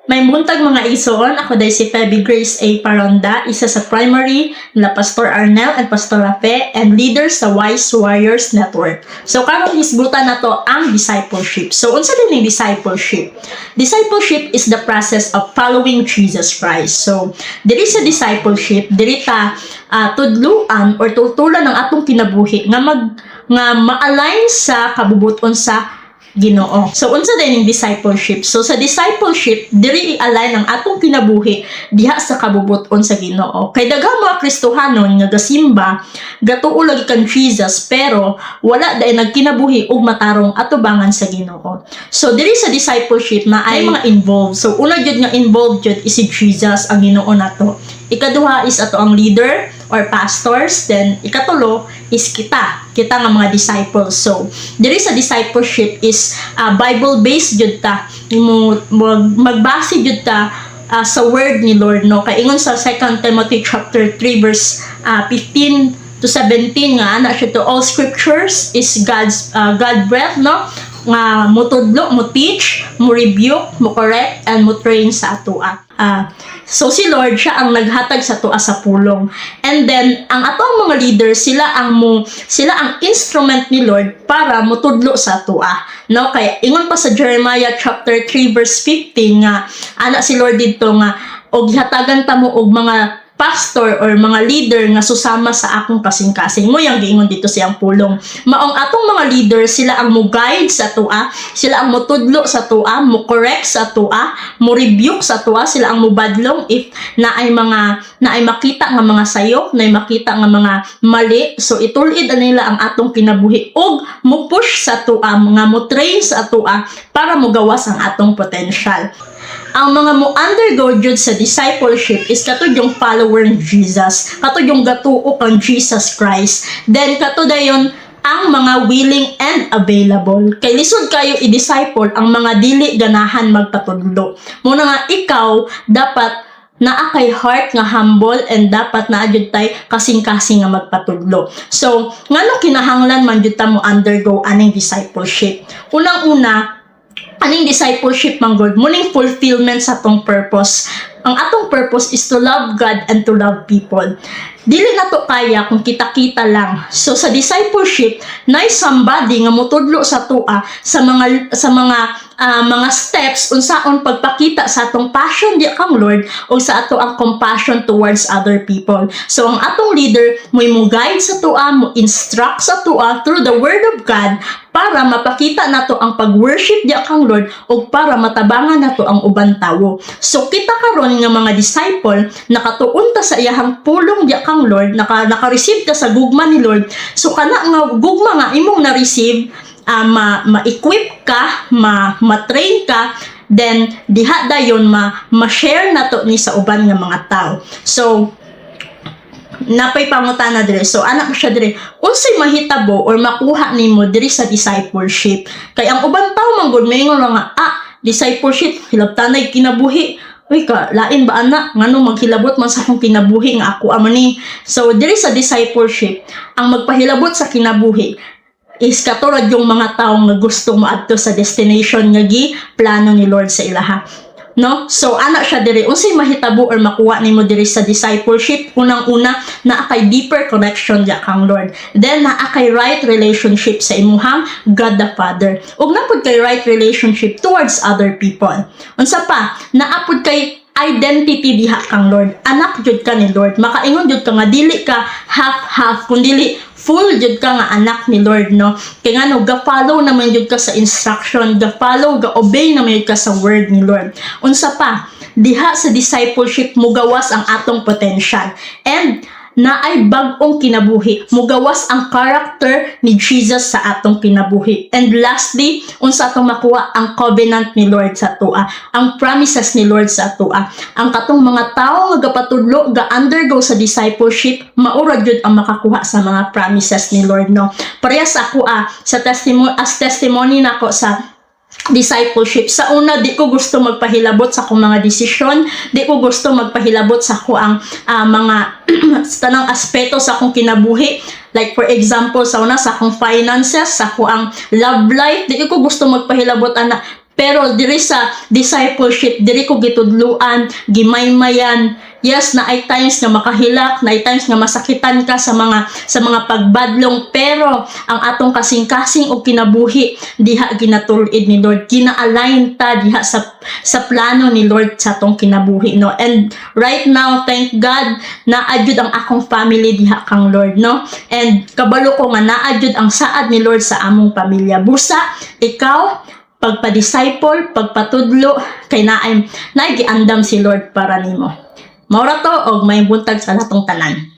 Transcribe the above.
May buntag mga igsoon, ako day si Feby Grace A. Paronda, isa sa primary na Pastor Arnel and Pastor Rafe and leader sa Wise Warriors Network. So karong hisgutan na to ang discipleship. So unsa din yung discipleship? Discipleship is the process of following Jesus Christ. So diri sa discipleship, diri ta tudluan or tutulan ng atong kinabuhi nga ma-align sa kabubuton sa Ginoo. So unsa din yung discipleship? So sa discipleship, diri i-align ang atong kinabuhi diha sa kabubuton sa Ginoo. Kay daghang mga Kristohanon nga gasimba, gatuo lagi kan Jesus pero wala dai nagkinabuhi og matarong atubangan sa Ginoo. So diri sa discipleship na ay mga involved. So una jud nga involved jud is si Jesus ang Ginoo nato. Ikaduha is ato ang leader or pastors, then ikatulo is kita nga mga disciples. So diri sa discipleship is Bible-based jud ta. Magbase jud ta sa word ni Lord, no? Kay ingon sa 2 Timothy chapter 3 verse 15 to 17 nga ana siya to, all scriptures is God breath, no? Nga mo tudlo, mo teach, mo rebuke, mo correct, and mo train sa atoa. So si Lord siya ang naghatag sa atoa sa pulong. And then ang atong mga leaders, sila ang instrument ni Lord para mo tudlo sa atoa. No, kaya ingon pa sa Jeremiah chapter 3 verse 15 nga ana si Lord dito nga og gihatagan ta mo og mga pastor or mga leader nga susama sa akong kasing-kasing mo yang giingon dito siyang pulong. Maong atong mga leader, sila ang mo guide sa tua, sila ang mo tudlo sa tua, mo correct sa tua, mo rebuke sa tua, sila ang mo badlong if naay makita nga mga sayop, naay makita nga mga mali. So itulid nila ang atong kinabuhi og mo push sa tua, nga mo train sa tua para mo gawas ang atong potential. Ang mga mo undergo jud sa discipleship is katod yung follower ni Jesus, katod yung gatuo kang Jesus Christ, then katod dayon ang mga willing and available. Kay lisod kayo i-disciple ang mga dili ganahan magpatudlo. Muna nga ikaw dapat naa kay heart nga humble and dapat naa jud tay kasing-kasing nga magpatudlo. So ngano kinahanglan man jud ta mo undergo aning discipleship? Unang-una, aning discipleship man God, muning fulfillment sa atong purpose. Ang atong purpose is to love God and to love people. Dili na to kaya kung kita-kita lang. So sa discipleship, nay somebody nga mutudlo sa tua sa mga steps unsaon pagpakita sa atong passion di kang Lord o sa ato ang compassion towards other people. So ang atong leader mo guide sa tua, mo instruct sa tua through the word of God para mapakita nato ang pag-worship di kang Lord o para matabangan nato ang uban tawo. So kita karon nga mga disciple nakatuon ta sa iyahang pulong di kang Lord, naka-receive ka sa gugma ni Lord. So kana nga gugma nga imong na-receive, ma-equip ka, ma-train ka, then diha dayon ma-share nato ni sa uban nga mga tao. So napay pangutana dire. So anak siya dire, unsay mahitabo or makuha nimo diri sa discipleship? Kay ang uban tawo man gud maingon nga discipleship hilabtanay kinabuhi. Uy ka, lain ba anak? Ngano maghilabot man sa akong kinabuhi nga ako amo ni. So diri sa discipleship, ang magpahilabot sa kinabuhi is katulad yung mga taong nga gusto maadto sa destination nga plano ni Lord sa ilaha. No? So ana siya diri, unsay mahitabo or makuha nimo diri sa discipleship? Unang-una, naa kay deeper connection ja kang Lord. Then naa kay right relationship sa imuhang God the Father. Ug napud kay right relationship towards other people. Unsa pa? Naapud kay identity diha kang Lord. Anak jud ka ni Lord. Makaingon jud ka nga dili ka half-half, kundi full jud ka nga anak ni Lord, no? Kaya nga ga-follow naman jud ka sa instruction, ga-follow, ga-obey naman jud ka sa word ni Lord. Unsa pa? Diha sa discipleship mugawas ang atong potential. And naay bag-ong kinabuhi. Mugawas ang character ni Jesus sa atong kinabuhi. And lastly, unsa atong makuha ang covenant ni Lord sa tua, ang promises ni Lord sa tua. Ang katong mga tao nga gapatudlo, ga-undergo sa discipleship, maura jud ang makakuha sa mga promises ni Lord, no? Parehas ako sa testimony nako sa discipleship. Sa una, di ko gusto magpahilabot sa akong mga desisyon, di ko gusto magpahilabot sa ako ang mga tanang aspeto sa akong kinabuhi. Like for example, sa una, sa akong finances, sa ako ang love life, di ko gusto magpahilabot ana. Pero diri sa discipleship, diri ko gitudluan, gimaymayan. Yes, na ay times nga makahilak, na ay times nga masakitan ka sa mga pagbadlong, pero ang atong kasing-kasing o kinabuhi diha ginatulid ni Lord, gina-align ta diha sa plano ni Lord sa atong kinabuhi, no? And right now, thank God na adyud ang akong family diha kang Lord, no? And kabalo ko nga naadjud ang saad ni Lord sa among pamilya. Busa ikaw pagpa-disciple, pagpatudlo kay naay giandam si Lord para nimo. Maura to og may buntag sa natong tanan.